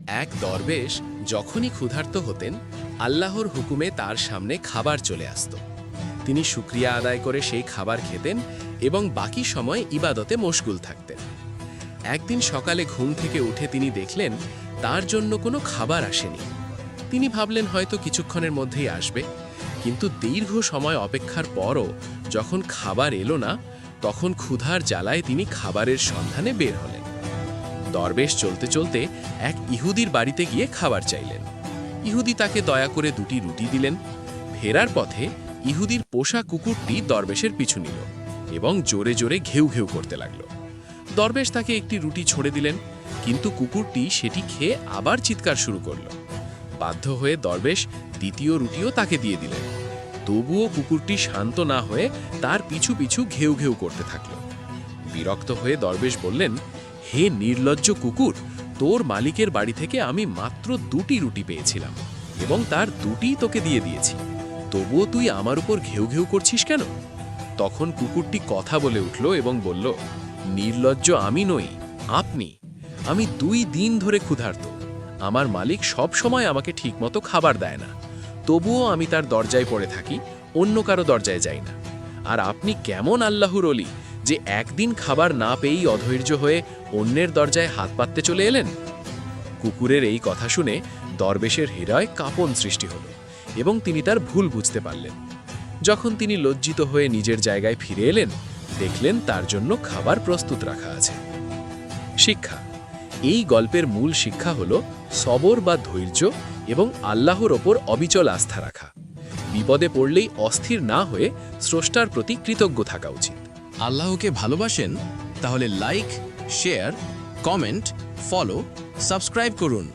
এক দরবেশ যখনই ক্ষুধার্ত হতেন, আল্লাহর হুকুমে তার সামনে খাবার চলে আসত। তিনি শুকরিয়া আদায় করে সেই খাবার খেতেন এবং বাকি সময় ইবাদতে মশগুল থাকতেন। একদিন সকালে ঘুম থেকে উঠে তিনি দেখলেন তার জন্য কোনো খাবার আসেনি। তিনি ভাবলেন হয়তো কিছুক্ষণের মধ্যেই আসবে, কিন্তু দীর্ঘ সময় অপেক্ষার পরও যখন খাবার এলো না, তখন ক্ষুধার জ্বালায় তিনি খাবারের সন্ধানে বের হলেন। দরবেশ চলতে চলতে এক ইহুদির বাড়িতে গিয়ে খাবার চাইলেন। ইহুদি তাকে দয়া করে 2টি রুটি দিলেন। ফেরার পথে ইহুদির পোষা কুকুরটি দরবেশের পিছু নিল এবং জোরে জোরে ঘেউ ঘেউ করতে লাগল। দরবেশ তাকে একটি রুটি ছড়ে দিলেন, কিন্তু কুকুরটি সেটি খেয়ে আবার চিৎকার শুরু করল। বাধ্য হয়ে দরবেশ 2য় রুটিও তাকে দিয়ে দিলেন। তবুও কুকুরটি শান্ত না হয়ে তার পিছু পিছু ঘেউ ঘেউ করতে থাকল। বিরক্ত হয়ে দরবেশ বললেন, হে নির্লজ্জ কুকুর, তোর মালিকের বাড়ি থেকে আমি মাত্র 2টি রুটি পেয়েছিলাম এবং তার 2টিই তোকে দিয়ে দিয়েছি, তবুও তুই আমার উপর ঘেউ ঘেউ করছিস কেন? তখন কুকুরটি কথা বলে উঠল এবং বলল, নির্লজ্জ আমি নই, আপনি। আমি 2 দিন ধরে ক্ষুধার্ত। আমার মালিক সব সময় আমাকে ঠিকমতো খাবার দেয় না, তবুও আমি তার দরজায় পড়ে থাকি, অন্য কারো দরজায় যাই না। আর আপনি কেমন আল্লাহর ওলি যে একদিন খাবার না পেয়েই অধৈর্য হয়ে অন্যের দরজায় হাত পাততে চলে এলেন? কুকুরের এই কথা শুনে দরবেশের হৃদয় কাঁপন সৃষ্টি হল এবং তিনি তার ভুল বুঝতে পারলেন। যখন তিনি লজ্জিত হয়ে নিজের জায়গায় ফিরে এলেন, দেখলেন তার জন্য খাবার প্রস্তুত রাখা আছে। শিক্ষা: এই গল্পের মূল শিক্ষা হল সবর বা ধৈর্য এবং আল্লাহর ওপর অবিচল আস্থা রাখা। বিপদে পড়লেই অস্থির না হয়ে স্রষ্টার প্রতি কৃতজ্ঞ থাকা উচিত। আল্লাহকে ভালোবাসেন? তাহলে like, share, comment, follow, subscribe করুন।